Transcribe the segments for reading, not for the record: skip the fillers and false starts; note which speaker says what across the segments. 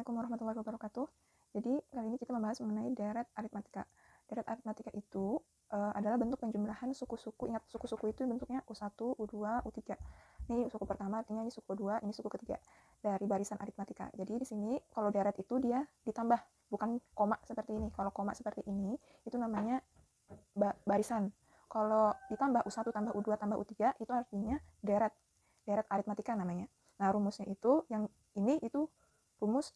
Speaker 1: Assalamualaikum warahmatullahi wabarakatuh. Jadi kali ini kita membahas mengenai deret aritmatika. Deret aritmatika itu adalah bentuk penjumlahan suku-suku. Ingat, suku-suku itu bentuknya U1, U2, U3. Ini suku pertama, artinya ini suku kedua, ini suku ketiga dari barisan aritmatika. Jadi di sini kalau deret itu dia ditambah, bukan koma seperti ini. Kalau koma seperti ini, itu namanya barisan. Kalau ditambah U1 tambah U2 tambah U3, itu artinya deret. Deret aritmatika namanya. Nah, rumusnya itu, yang ini itu rumus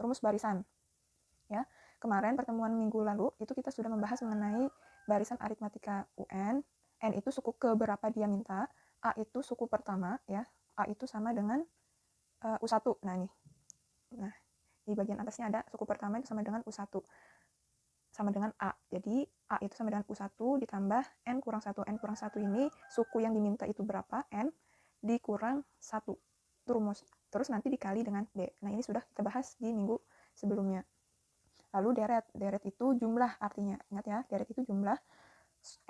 Speaker 1: rumus barisan. Ya, kemarin pertemuan minggu lalu itu kita sudah membahas mengenai barisan aritmatika UN. N itu suku keberapa dia minta, A itu suku pertama, ya. A itu sama dengan U1. Nah, ini. Nah, di bagian atasnya ada suku pertama itu sama dengan U1. Sama dengan A. Jadi, A itu sama dengan U1 ditambah N kurang 1. N kurang 1 ini suku yang diminta itu berapa? N dikurang 1. Itu rumus. Terus nanti dikali dengan B. Nah, ini sudah kita bahas di minggu sebelumnya. Lalu deret. Deret itu jumlah artinya. Ingat ya, deret itu jumlah.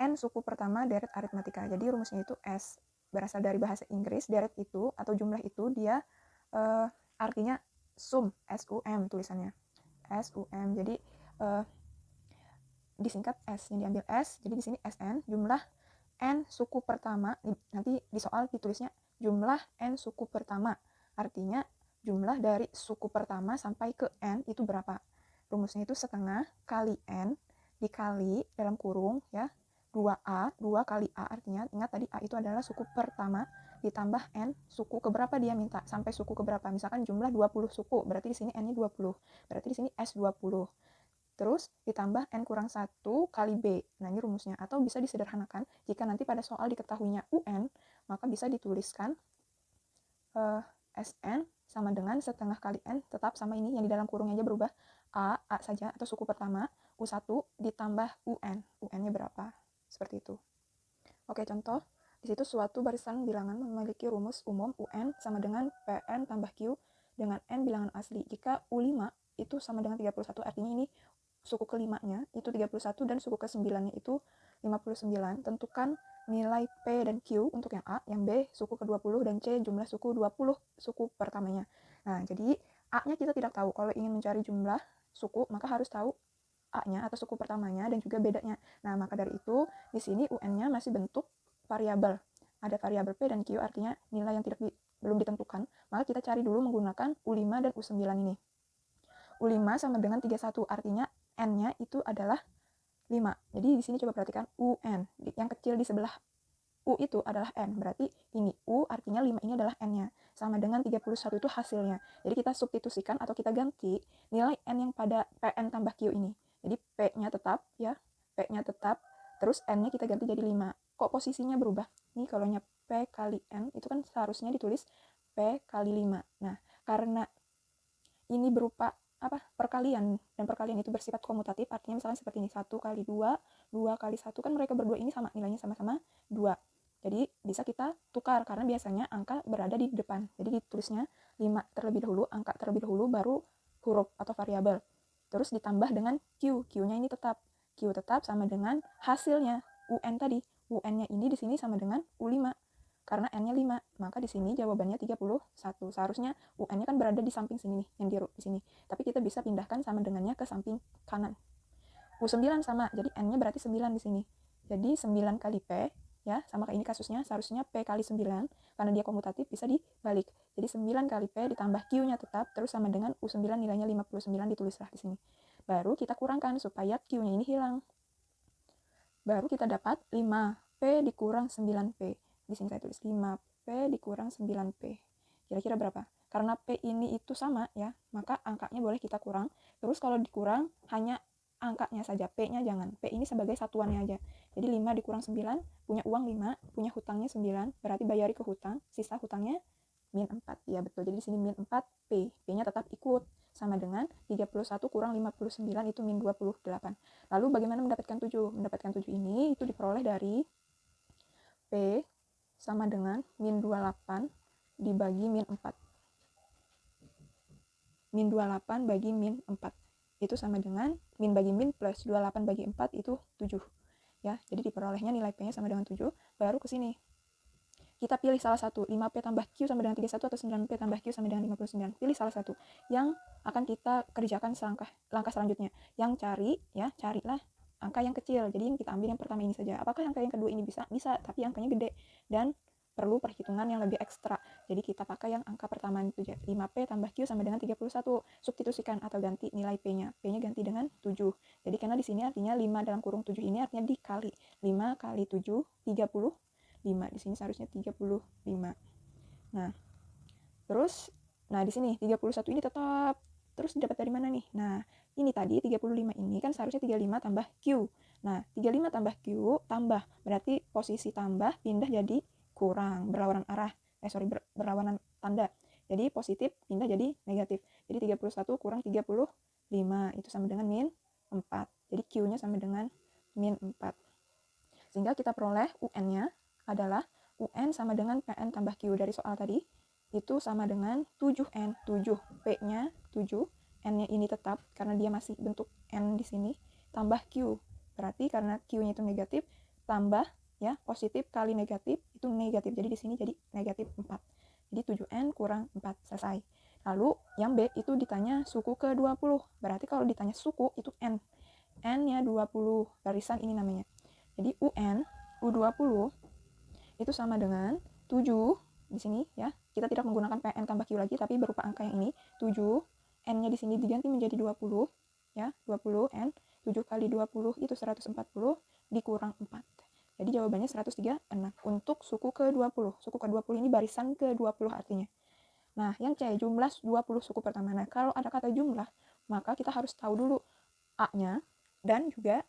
Speaker 1: N suku pertama deret aritmatika. Jadi rumusnya itu S. Berasal dari bahasa Inggris. Deret itu atau jumlah itu dia artinya sum. S-U-M tulisannya. S-U-M. Jadi disingkat S. Yang diambil S. Jadi di sini SN. Jumlah N suku pertama. Nanti di soal ditulisnya jumlah N suku pertama. Artinya jumlah dari suku pertama sampai ke N itu berapa? Rumusnya itu setengah kali N dikali dalam kurung ya 2A, 2 kali A artinya ingat tadi A itu adalah suku pertama ditambah N suku keberapa dia minta sampai suku keberapa. Misalkan jumlah 20 suku, berarti di sini N-nya 20. Berarti di sini S20. Terus ditambah N kurang 1 kali B. Nah, ini rumusnya. Atau bisa disederhanakan, jika nanti pada soal diketahuinya UN, maka bisa dituliskan SN sama dengan setengah kali N, tetap sama ini, yang di dalam kurungnya aja berubah. A saja, atau suku pertama, U1 ditambah UN. UN-nya berapa? Seperti itu. Oke, contoh. Di situ suatu barisan bilangan memiliki rumus umum UN sama dengan PN tambah Q dengan N bilangan asli. Jika U5 itu sama dengan 31, artinya ini suku kelimanya itu 31 dan suku ke-9-nya itu 59. Tentukan nilai P dan Q untuk yang A, yang B suku ke-20 dan C jumlah suku 20 suku pertamanya. Nah, jadi A-nya kita tidak tahu. Kalau ingin mencari jumlah suku, maka harus tahu A-nya atau suku pertamanya dan juga bedanya. Nah, maka dari itu di sini UN-nya masih bentuk variabel. Ada variabel P dan Q, artinya nilai yang belum ditentukan. Maka kita cari dulu menggunakan U5 dan U9 ini. U5 sama dengan 31, artinya N-nya itu adalah 5. Jadi di sini coba perhatikan UN. Yang kecil di sebelah U itu adalah N. Berarti ini U artinya 5 ini adalah N-nya. Sama dengan 31 itu hasilnya. Jadi kita substitusikan atau kita ganti nilai N yang pada PN tambah Q ini. Jadi P-nya tetap ya. P-nya tetap. Terus N-nya kita ganti jadi 5. Kok posisinya berubah? Ini kalau nya P kali N itu kan seharusnya ditulis P kali 5. Nah, karena ini berupa perkalian, dan perkalian itu bersifat komutatif, artinya misalnya seperti ini, 1 kali 2, 2 kali 1, kan mereka berdua ini sama, nilainya sama-sama 2. Jadi bisa kita tukar, karena biasanya angka berada di depan. Jadi ditulisnya 5 terlebih dahulu, angka terlebih dahulu, baru huruf atau variabel. Terus ditambah dengan Q, Q-nya ini tetap. Q tetap sama dengan hasilnya, UN tadi. UN-nya ini di sini sama dengan U5. Karena N-nya 5, maka di sini jawabannya 31. Seharusnya UN-nya kan berada di samping sini nih, yang di sini. Tapi kita bisa pindahkan sama dengannya ke samping kanan. U9 sama, jadi N-nya berarti 9 di sini. Jadi 9 kali P, ya, sama kayak ini kasusnya, seharusnya P kali 9, karena dia komutatif bisa dibalik. Jadi 9 kali P ditambah Q-nya tetap, terus sama dengan U9 nilainya 59 ditulislah di sini. Baru kita kurangkan supaya Q-nya ini hilang. Baru kita dapat 5P dikurang 9P. Di sini saya tulis 5P dikurang 9P. Kira-kira berapa? Karena P ini itu sama ya, maka angkanya boleh kita kurang. Terus kalau dikurang hanya angkanya saja, P-nya jangan. P ini sebagai satuannya aja. Jadi 5 dikurang 9, punya uang 5, punya hutangnya 9, berarti bayari ke hutang, sisa hutangnya min 4. Ya betul, jadi di sini min 4P. P-nya tetap ikut. Sama dengan 31 kurang 59 itu min 28. Lalu bagaimana mendapatkan 7? Mendapatkan 7 ini itu diperoleh dari P sama dengan min 28 dibagi min 4. Min 28 bagi min 4. Itu sama dengan min bagi min plus 28 bagi 4 itu 7. Ya, jadi diperolehnya nilai P-nya sama dengan 7. Baru ke sini. kita pilih salah satu, 5P tambah Q sama dengan 31 atau 9P tambah Q sama dengan 59. Pilih salah satu yang akan kita kerjakan langkah selanjutnya. Yang carilah angka yang kecil. Jadi yang kita ambil yang pertama ini saja. Apakah angka yang kedua ini bisa? Bisa, tapi angkanya gede dan perlu perhitungan yang lebih ekstra. Jadi kita pakai yang angka pertama itu aja. 5P tambah Q sama dengan 31. Substitusikan atau ganti nilai P-nya. P-nya ganti dengan 7. Jadi karena di sini artinya 5 dalam kurung 7 ini artinya dikali. 5 kali 7, 35. Di sini seharusnya 35. Nah, terus, di sini 31 ini tetap. Terus didapat dari mana nih? Nah, ini tadi 35 ini kan seharusnya 35 tambah Q. Nah, 35 tambah Q tambah. Berarti posisi tambah pindah jadi kurang, berlawanan arah. Berlawanan tanda. Jadi positif pindah jadi negatif. Jadi 31 kurang 35 itu sama dengan min 4. Jadi Q-nya sama dengan min 4. Sehingga kita peroleh UN-nya adalah UN sama dengan PN tambah Q dari soal tadi. Itu sama dengan 7N. 7 P-nya 7, N-nya ini tetap karena dia masih bentuk N di sini, tambah Q. Berarti karena Q-nya itu negatif, tambah ya positif kali negatif itu negatif. Jadi di sini jadi negatif 4. Jadi 7N kurang 4, selesai. Lalu yang B itu ditanya suku ke 20. Berarti kalau ditanya suku itu N. N-nya 20, barisan ini namanya. Jadi UN U20 itu sama dengan 7 di sini ya. Kita tidak menggunakan PN tambah Q lagi tapi berupa angka yang ini. 7 N-nya di sini diganti menjadi 20 ya. 20 N 7 kali 20 itu 140 dikurang 4. Jadi jawabannya 136 untuk suku ke-20. Suku ke-20 ini barisan ke-20 artinya. Nah, yang C, jumlah 20 suku pertama. Nah, kalau ada kata jumlah, maka kita harus tahu dulu A-nya dan juga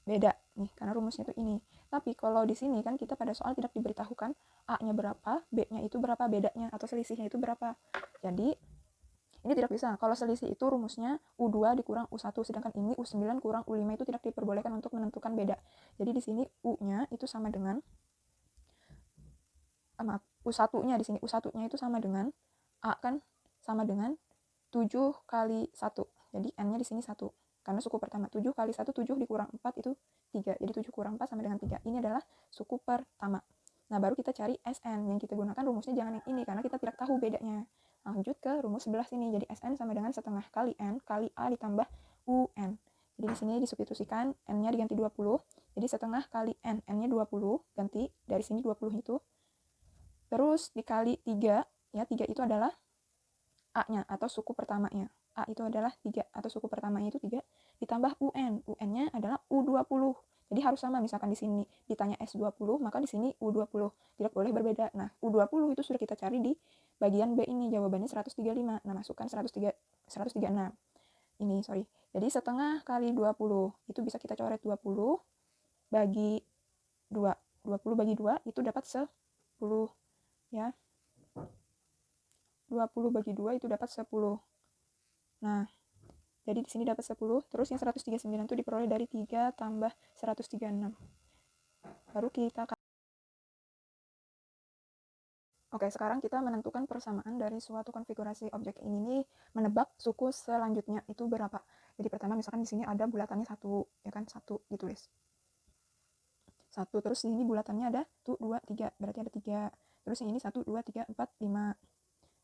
Speaker 1: beda nih, karena rumusnya itu ini. Tapi kalau di sini kan kita pada soal tidak diberitahukan A-nya berapa, B-nya itu berapa, bedanya atau selisihnya itu berapa. Jadi ini tidak bisa. Kalau selisih itu rumusnya U2 dikurang U1, sedangkan ini U9 kurang U5 itu tidak diperbolehkan untuk menentukan beda. Jadi di sini U-nya itu sama dengan U1-nya di sini. U1-nya itu sama dengan A kan sama dengan 7 kali 1. Jadi N-nya di sini 1. Karena suku pertama 7 kali 1, 7 dikurang 4 itu 3. Jadi 7 kurang 4 sama dengan 3. Ini adalah suku pertama. Nah, baru kita cari SN. Yang kita gunakan rumusnya jangan yang ini, karena kita tidak tahu bedanya. Lanjut ke rumus sebelah sini. Jadi SN sama dengan setengah kali N kali A ditambah UN. Jadi di sini disubstitusikan, N-nya diganti 20. Jadi setengah kali N. N-nya 20, ganti dari sini 20 itu. Terus dikali 3. Ya, 3 itu adalah A-nya atau suku pertamanya. A itu adalah 3 atau suku pertamanya itu 3 ditambah UN. UN-nya adalah U20. Jadi harus sama, misalkan di sini ditanya S20, maka di sini U20. Tidak boleh berbeda. Nah, U20 itu sudah kita cari di bagian B ini, jawabannya 135. Nah, masukkan 136. Ini, sorry. Jadi setengah kali 20, itu bisa kita coret 20 bagi 2. 20 bagi 2 itu dapat 10. Ya. 20 bagi 2 itu dapat 10. Nah, jadi di sini dapat 10, terus yang 139 itu diperoleh dari 3 tambah 136. Baru kita Oke, sekarang kita menentukan persamaan dari suatu konfigurasi objek ini nih, menebak suku selanjutnya itu berapa. Jadi pertama misalkan di sini ada bulatannya 1, ya kan, 1 ditulis. 1, terus di sini bulatannya ada 1, 2, 3, berarti ada 3. Terus yang ini 1, 2, 3, 4, 5.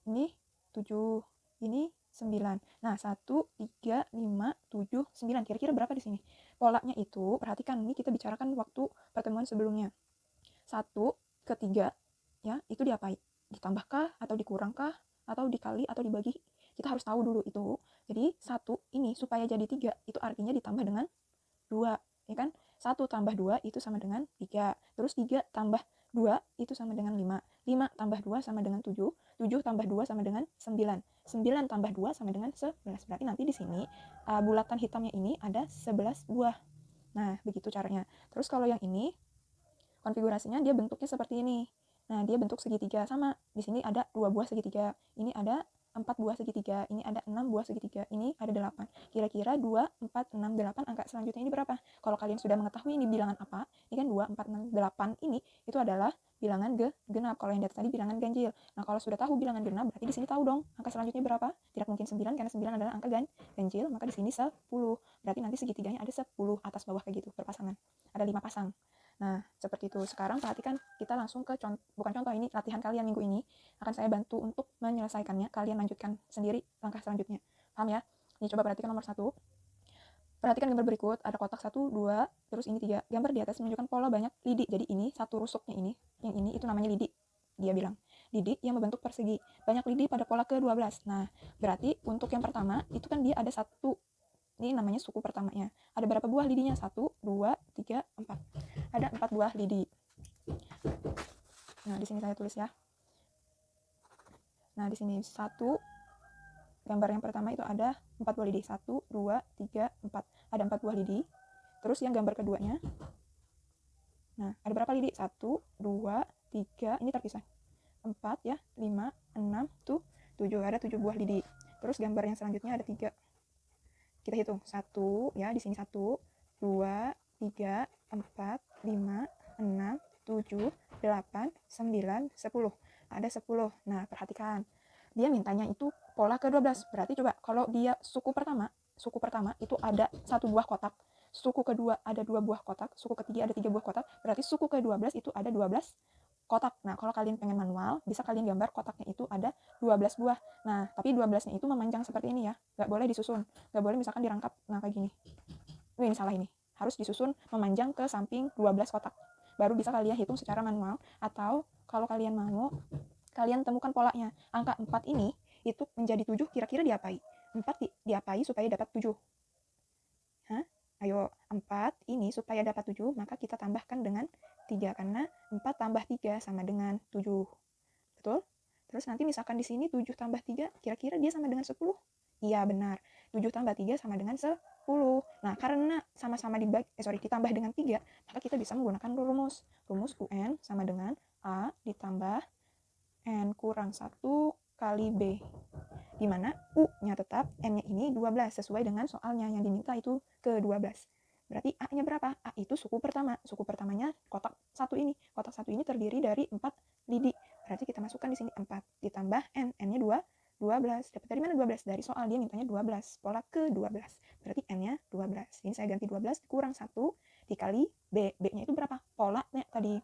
Speaker 1: Ini 7, ini 9. Nah, 1, 3, 5, 7, 9. Kira-kira berapa di sini? Polanya itu, perhatikan, ini kita bicarakan waktu pertemuan sebelumnya. 1 ke 3, ya, itu diapain? Ditambahkah, atau dikurangkah, atau dikali, atau dibagi? Kita harus tahu dulu itu. Jadi, 1 ini supaya jadi 3, itu artinya ditambah dengan 2, ya kan? 1 tambah 2 itu sama dengan 3. Terus 3 tambah 2 itu sama dengan 5. 5 tambah 2 sama dengan 7. 7 tambah 2 sama dengan 9. 9 tambah 2 sama dengan 11. Berarti nanti di sini bulatan hitamnya ini ada 11 buah. Nah, begitu caranya. Terus kalau yang ini konfigurasinya dia bentuknya seperti ini. Nah, dia bentuk segitiga sama. Di sini ada 2 buah segitiga. Ini ada 4 buah segitiga, ini ada 6 buah segitiga, ini ada 8. Kira-kira 2, 4, 6, 8 angka selanjutnya ini berapa? Kalau kalian sudah mengetahui ini bilangan apa, ini kan 2, 4, 6, 8 ini itu adalah bilangan genap. Kalau yang di atas tadi bilangan ganjil. Nah, kalau sudah tahu bilangan genap, berarti di sini tahu dong angka selanjutnya berapa? Tidak mungkin 9 karena 9 adalah angka ganjil, maka di sini 10. Berarti nanti segitiganya ada 10 atas bawah kayak gitu, berpasangan. Ada 5 pasang. Nah, seperti itu. Sekarang perhatikan, kita langsung ke bukan contoh, ini latihan kalian minggu ini. Akan saya bantu untuk menyelesaikannya. Kalian lanjutkan sendiri langkah selanjutnya. Paham ya? Ini coba perhatikan nomor 1. Perhatikan gambar berikut, ada kotak 1, 2, terus ini 3. Gambar di atas menunjukkan pola banyak lidi. Jadi ini satu rusuknya ini, yang ini itu namanya lidi. Dia bilang, lidi yang membentuk persegi. Banyak lidi pada pola ke-12. Nah, berarti untuk yang pertama, itu kan dia ada satu, ini namanya suku pertamanya. Ada berapa buah lidinya? 1, 2, 3, 4. Ada 4 buah lidi. Nah, di sini saya tulis ya. Nah, di sini 1, gambar yang pertama itu ada 4 buah lidi. 1, 2, 3, 4. Ada 4 buah lidi. Terus yang gambar keduanya, nah, ada berapa lidi? 1, 2, 3, ini terpisah. 4 ya, 5, 6, 7. Ada 7 buah lidi. Terus gambar yang selanjutnya ada 3. Kita hitung. 1 ya, di sini 1, 2, 3, 4, 5, 6, 7, 8, 9, 10. Ada 10. Nah, perhatikan. Dia mintanya itu pola ke-12. Berarti coba kalau dia suku pertama itu ada 1 buah kotak. Suku kedua ada 2 buah kotak, suku ketiga ada 3 buah kotak, berarti suku ke-12 itu ada 12 kotak. Nah, kalau kalian pengen manual, bisa kalian gambar kotaknya itu ada 12 buah. Nah, tapi 12-nya itu memanjang seperti ini ya. Nggak boleh disusun. Nggak boleh misalkan dirangkap. Nah, kayak gini. Ini salah ini. Harus disusun memanjang ke samping 12 kotak. Baru bisa kalian hitung secara manual. Atau kalau kalian mau, kalian temukan polanya. Angka 4 ini itu menjadi 7 kira-kira diapai? 4 diapai supaya dapat 7. Hah? Ayo, 4 ini supaya dapat 7, maka kita tambahkan dengan 3. Karena 4 tambah 3 sama dengan 7. Betul? Terus nanti misalkan di sini 7 tambah 3, kira-kira dia sama dengan 10? Iya, benar. 7 tambah 3 sama dengan 10. Nah, karena sama-sama ditambah dengan 3, maka kita bisa menggunakan rumus. Rumus UN sama dengan A ditambah N kurang 1 kali B. Di mana U-nya tetap, N-nya ini 12, sesuai dengan soalnya yang diminta itu ke-12. Berarti A-nya berapa? A itu suku pertama. Suku pertamanya kotak 1 ini. Kotak 1 ini terdiri dari 4 lidi. Berarti kita masukkan di sini 4 ditambah N. N-nya 12. Dapat dari mana 12? Dari soal dia mintanya 12. Pola ke-12. Berarti N-nya 12. Ini saya ganti 12 kurang 1 dikali B. B-nya itu berapa? Polanya tadi.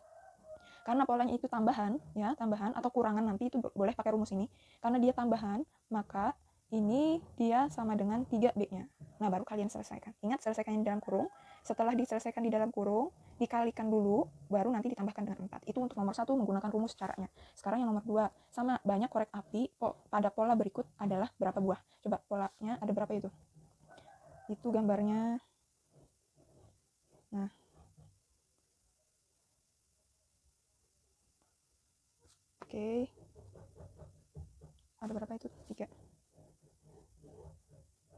Speaker 1: Karena polanya itu tambahan, ya, tambahan atau kurangan, nanti itu boleh pakai rumus ini. Karena dia tambahan, maka ini dia sama dengan 3B-nya. Nah, baru kalian selesaikan. Ingat, selesaikan di dalam kurung. Setelah diselesaikan di dalam kurung, dikalikan dulu, baru nanti ditambahkan dengan 4. Itu untuk nomor 1 menggunakan rumus caranya. Sekarang yang nomor 2, sama banyak korek api pada pola berikut adalah berapa buah? Coba polanya ada berapa itu? Itu gambarnya. Nah, oke. Ada berapa itu? 3.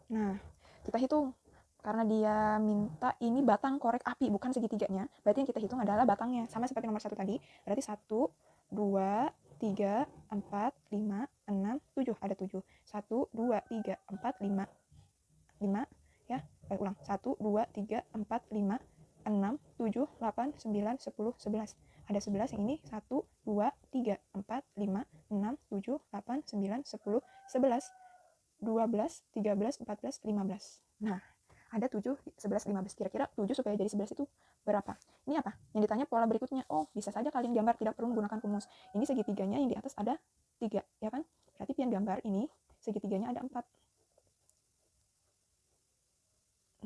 Speaker 1: Nah, kita hitung. Karena dia minta ini batang korek api, bukan segitiganya. Berarti yang kita hitung adalah batangnya. Sama seperti nomor 1 tadi. Berarti 1, 2, 3, 4, 5, 6, 7. Ada 7. 1, 2, 3, 4, 5. 5, ya. Ulang. 1, 2, 3, 4, 5, 6, 7, 8, 9, 10, 11. Ada 11 yang ini. 1, 2, 3, 4, 5, 6, 7, 8, 9, 10, 11. 12, 13, 14, 15. Nah, ada 7, 11, 15. Kira-kira 7 supaya jadi 11 itu berapa? Ini apa? Yang ditanya pola berikutnya. Oh, bisa saja kalian gambar, tidak perlu menggunakan rumus. Ini segitiganya yang di atas ada 3, ya kan? Berarti pian gambar ini segitiganya ada 4.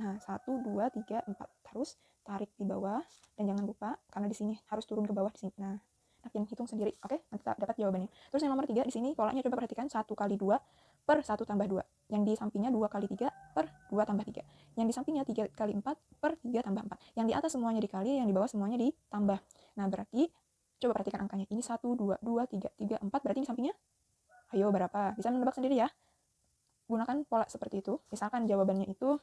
Speaker 1: Nah, 1, 2, 3, 4. Terus tarik di bawah. Dan jangan lupa, karena di sini harus turun ke bawah di sini. Nah, kalian hitung sendiri. Oke, nanti dapat jawabannya. Terus yang nomor 3 di sini polanya coba perhatikan 1 kali 2 per 1 tambah 2. Yang di sampingnya 2 kali 3 per 2 tambah 3. Yang di sampingnya 3 kali 4 per 3 tambah 4. Yang di atas semuanya dikali, yang di bawah semuanya ditambah. Nah, berarti coba perhatikan angkanya. Ini 1, 2, 2, 3, 3, 4. Berarti di sampingnya, ayo berapa? Bisa menebak sendiri ya. Gunakan pola seperti itu. Misalkan jawabannya itu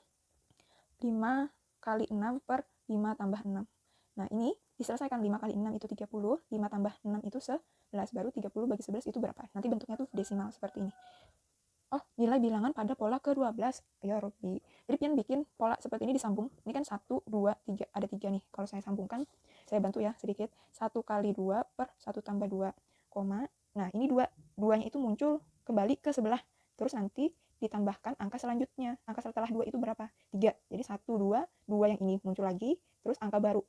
Speaker 1: 5 kali 6 per 5 tambah 6. Nah, ini diselesaikan. 5 kali 6 itu 30, 5 tambah 6 itu 11, baru 30 bagi 11 itu berapa? Nanti bentuknya tuh desimal seperti ini. Oh, nilai bilangan pada pola ke-12. Ya Robby. Jadi pian bikin pola seperti ini disambung. Ini kan 1, 2, 3. Ada 3 nih. Kalau saya sambungkan, saya bantu ya sedikit. 1 kali 2 per 1 tambah 2, koma. Nah, ini 2. 2-nya itu muncul kembali ke sebelah. Terus nanti ditambahkan angka selanjutnya. Angka setelah 2 itu berapa? 3. Jadi 1, 2, 2 yang ini muncul lagi. Terus angka baru.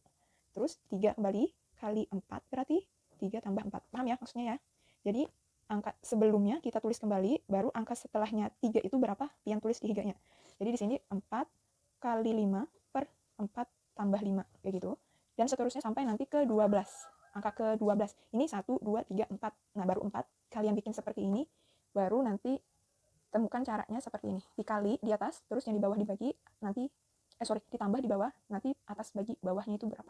Speaker 1: terus 3 kembali kali 4 berarti 3 tambah 4. Paham ya maksudnya ya? Jadi angka sebelumnya kita tulis kembali, baru angka setelahnya 3 itu berapa, pian tulis di higanya. Jadi di sini 4 kali 5 per 4 tambah 5, kayak gitu. Dan seterusnya sampai nanti ke 12. Angka ke 12. Ini 1, 2, 3, 4. Nah, baru 4. Kalian bikin seperti ini, baru nanti temukan caranya seperti ini. Dikali di atas, terus yang di bawah dibagi, nanti ditambah di bawah, nanti atas bagi bawahnya itu berapa.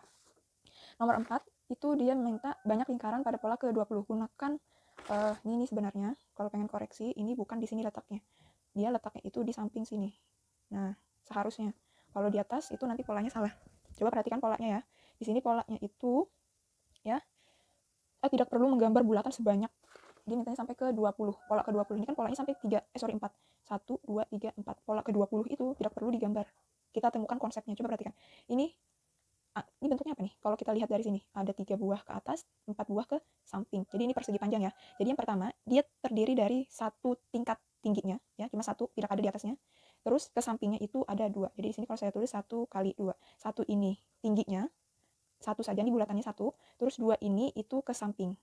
Speaker 1: Nomor 4, itu dia minta banyak lingkaran pada pola ke-20. Gunakan ini sebenarnya, kalau pengen koreksi, ini bukan di sini letaknya. Dia letaknya itu di samping sini. Nah, seharusnya. Kalau di atas, itu nanti polanya salah. Coba perhatikan polanya ya. Di sini polanya itu, ya, tidak perlu menggambar bulatan sebanyak. Dia mintanya sampai ke 20. Pola ke-20 ini kan polanya sampai 4. 1, 2, 3, 4. Pola ke-20 itu tidak perlu digambar. Kita temukan konsepnya. Coba perhatikan. Ini bentuknya apa nih? Kalau kita lihat dari sini, ada 3 buah ke atas, 4 buah ke samping. Jadi ini persegi panjang ya. Jadi yang pertama, dia terdiri dari satu tingkat tingginya, ya, cuma satu, tidak ada di atasnya. Terus ke sampingnya itu ada 2. Jadi di sini kalau saya tulis 1 kali 2. 1 ini tingginya, 1 saja, ini bulatannya 1. Terus 2 ini itu ke samping.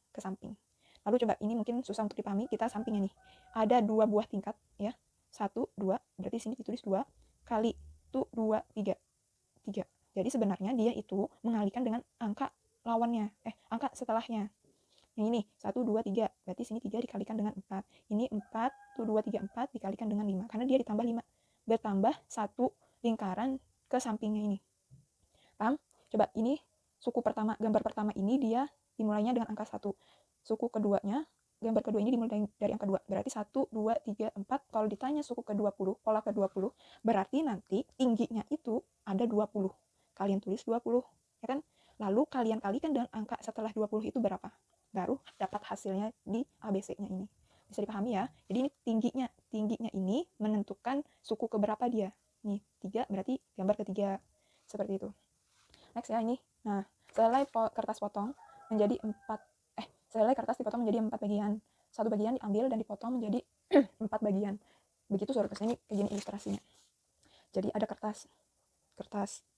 Speaker 1: Lalu coba, ini mungkin susah untuk dipahami, kita sampingnya nih. Ada 2 buah tingkat, ya. 1, 2, berarti sini ditulis 2, kali itu 2, 3. Jadi sebenarnya dia itu mengalihkan dengan angka lawannya, angka setelahnya. Yang ini 1, 2, 3, berarti sini 3 dikalikan dengan 4. Ini 4, 2, 3, 4 dikalikan dengan 5, karena dia ditambah 5. Bertambah 1 lingkaran ke sampingnya ini. Paham? Coba ini suku pertama, gambar pertama ini dia dimulainya dengan angka 1. Suku keduanya, gambar kedua ini dimulai dari angka 2. Berarti 1, 2, 3, 4. Kalau ditanya suku ke-20, pola ke-20, berarti nanti tingginya itu ada 20. Kalian tulis 20, ya kan? Lalu kalian kalikan dengan angka setelah 20 itu berapa? Baru dapat hasilnya di ABC-nya ini. Bisa dipahami ya? Jadi ini tingginya ini menentukan suku keberapa dia. Nih, 3 berarti gambar ketiga. Seperti itu. Next ya ini. Nah, selai kertas potong menjadi 4, selai kertas dipotong menjadi 4 bagian. Satu bagian diambil dan dipotong menjadi 4 bagian. Begitu surplusnya, ini kayak gini ilustrasinya. Jadi ada kertas,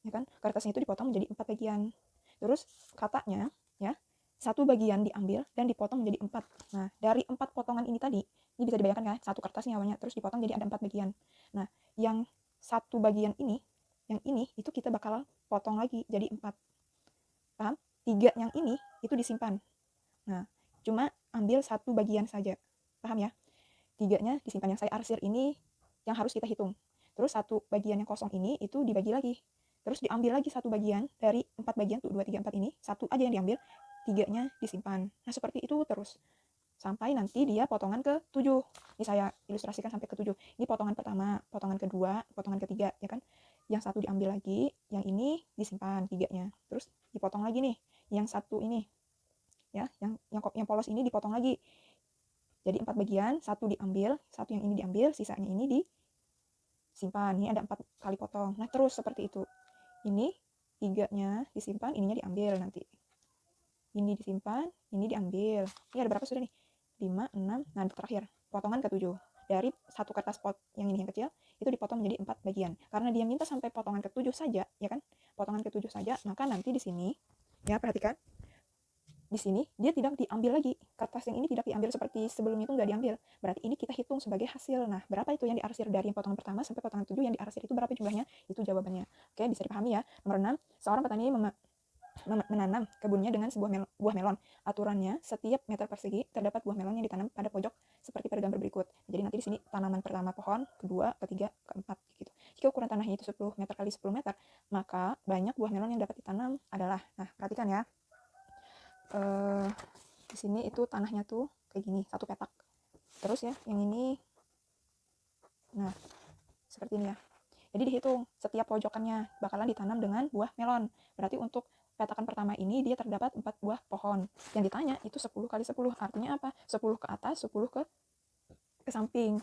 Speaker 1: ya kan? Kertasnya itu dipotong menjadi 4 bagian. Terus katanya, ya, satu bagian diambil dan dipotong menjadi 4. Nah, dari 4 potongan ini tadi, ini bisa dibayangkan kan? Satu kertas nih awalnya, terus dipotong jadi ada 4 bagian. Nah, yang satu bagian ini, yang ini, itu kita bakal potong lagi jadi 4. Paham? 3 yang ini, itu disimpan. Nah, cuma ambil satu bagian saja. Paham ya? 3-nya disimpan. Yang saya arsir ini yang harus kita hitung. Terus satu bagian yang kosong ini itu dibagi lagi. Terus diambil lagi satu bagian dari 4 bagian tuh, 2, 3, 4 ini, satu aja yang diambil, 3-nya disimpan. Nah, seperti itu terus. Sampai nanti dia potongan ke-7. Ini saya ilustrasikan sampai ke-7. Ini potongan pertama, potongan kedua, potongan ketiga, ya kan? Yang satu diambil lagi, yang ini disimpan 3-nya. Terus dipotong lagi nih, yang satu ini. Ya, yang polos ini dipotong lagi. Jadi 4 bagian, satu diambil, satu yang ini diambil, sisanya ini disimpan. Ini ada 4 kali potong. Nah, terus seperti itu. Ini 3-nya disimpan, ininya diambil nanti. Ini disimpan, ini diambil. Ini ada berapa sudah nih? 5, 6, nah terakhir. Potongan ke-7. Dari satu kertas pot yang ini yang kecil, itu dipotong menjadi 4 bagian. Karena dia minta sampai potongan ke-7 saja, ya kan? Potongan ke-7 saja, maka nanti di sini, ya perhatikan, di sini dia tidak diambil lagi. Kertas yang ini tidak diambil seperti sebelumnya itu nggak diambil. Berarti ini kita hitung sebagai hasil. Nah, berapa itu yang diarsir dari potongan pertama sampai potongan 7 yang diarsir itu berapa jumlahnya? Itu jawabannya. Oke, bisa dipahami ya. Nomor 6, seorang petani menanam kebunnya dengan sebuah buah melon. Aturannya, setiap meter persegi terdapat buah melon yang ditanam pada pojok seperti pada gambar berikut. Jadi nanti di sini tanaman pertama pohon, kedua, ketiga, keempat gitu. Jika ukuran tanahnya itu 10 meter kali 10 meter, maka banyak buah melon yang dapat ditanam adalah, nah perhatikan ya. Di sini itu tanahnya tuh kayak gini, satu petak. Terus ya, yang ini, nah seperti ini ya. Jadi dihitung setiap pojokannya bakalan ditanam dengan buah melon. Berarti untuk petakan pertama ini dia terdapat 4 buah pohon. Yang ditanya itu 10 kali 10. Artinya apa? 10 ke atas, 10 ke samping.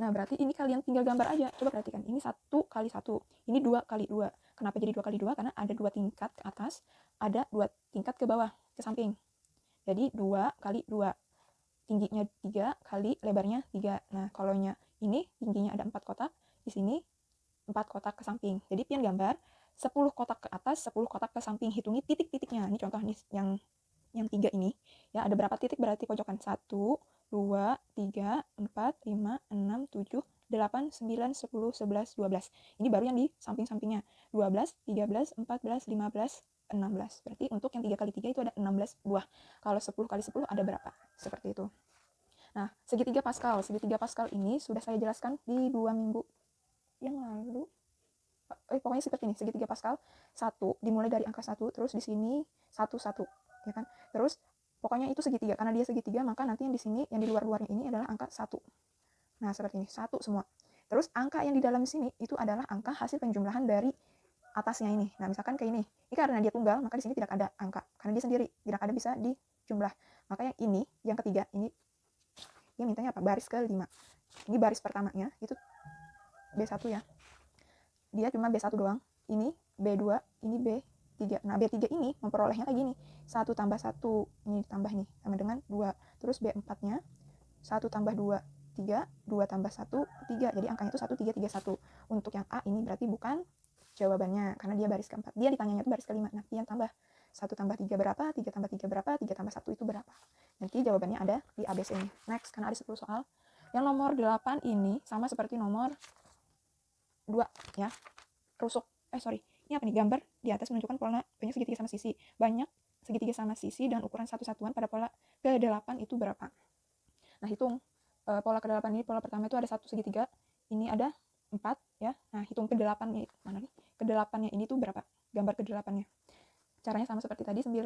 Speaker 1: Nah, berarti ini kalian tinggal gambar aja. Coba perhatikan. Ini 1 kali 1. Ini 2 kali 2. Kenapa jadi 2 kali 2? Karena ada 2 tingkat ke atas, ada 2 tingkat ke bawah, ke samping. Jadi 2 kali 2. Tingginya 3 kali lebarnya 3. Nah, kalau ini tingginya ada 4 kotak. Di sini 4 kotak ke samping. Jadi pian gambar 10 kotak ke atas, 10 kotak ke samping. Hitungi titik-titiknya. Ini contoh nih yang 3 ini. Ya, ada berapa titik berarti pojokan? 1, 2, 3, 4, 5, 6, 7, 8, 9, 10, 11, 12. Ini baru yang di samping-sampingnya. 12, 13, 14, 15, 16. Berarti untuk yang 3 kali 3 itu ada 16 buah. Kalau 10 kali 10 ada berapa? Seperti itu. Nah, segitiga Pascal. Segitiga Pascal ini sudah saya jelaskan di 2 minggu yang lalu. Pokoknya seperti ini, segitiga Pascal 1 dimulai dari angka 1, terus di sini 1 1, ya kan? Terus pokoknya itu segitiga, karena dia segitiga maka nanti yang di sini, yang di luar-luarnya ini adalah angka 1. Nah, seperti ini, 1 semua. Terus angka yang di dalam sini itu adalah angka hasil penjumlahan dari atasnya ini. Nah, misalkan kayak ini karena dia tunggal, maka di sini tidak ada angka, karena dia sendiri, tidak ada bisa dijumlah. Maka yang ini, yang ketiga, ini dia mintanya apa? Baris ke-5. Ini baris pertamanya, itu B1 ya. Dia cuma B1 doang. Ini B2, ini B3. Nah, B3 ini memperolehnya kayak gini. 1 tambah 1, ini ditambah nih, sama dengan 2. Terus B4-nya, 1 tambah 2, 3, 2 tambah 1, 3. Jadi angkanya itu 1, 3, 3, 1. Untuk yang A ini berarti bukan jawabannya, karena dia baris keempat. Dia ditanyanya itu baris kelima. Nah, yang tambah 1 tambah 3 berapa, 3 tambah 3 berapa, 3 tambah 1 itu berapa. Nanti jawabannya ada di ABC ini. Next, karena ada 10 soal. Yang nomor 8 ini sama seperti nomor 2 ya. Rusuk. Ini apa nih? Gambar di atas menunjukkan pola banyak segitiga sama sisi. Banyak segitiga sama sisi dan ukuran satu satuan pada pola ke-8 itu berapa? Nah, hitung pola ke-8 ini. Pola pertama itu ada 1 segitiga. Ini ada 4 ya. Nah, hitung ke-8-nya mana nih? Ke-8-nya ini tuh berapa? Gambar ke-8-nya. Caranya sama seperti tadi, 9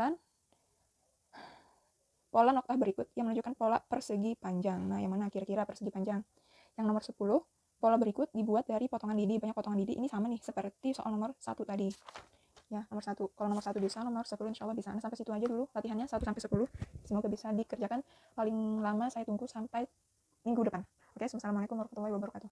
Speaker 1: pola noktah berikut yang menunjukkan pola persegi panjang. Nah, yang mana kira-kira persegi panjang? Yang nomor 10, pola berikut dibuat dari potongan lidi. Banyak potongan lidi. Ini sama nih seperti soal nomor 1 tadi. Ya, nomor 1. Kalau nomor 1 bisa, nomor 10 insya Allah bisa. Nah, sampai situ aja dulu latihannya 1 sampai 10. Semoga bisa dikerjakan. Paling lama saya tunggu sampai minggu depan. Oke, assalamualaikum warahmatullahi wabarakatuh.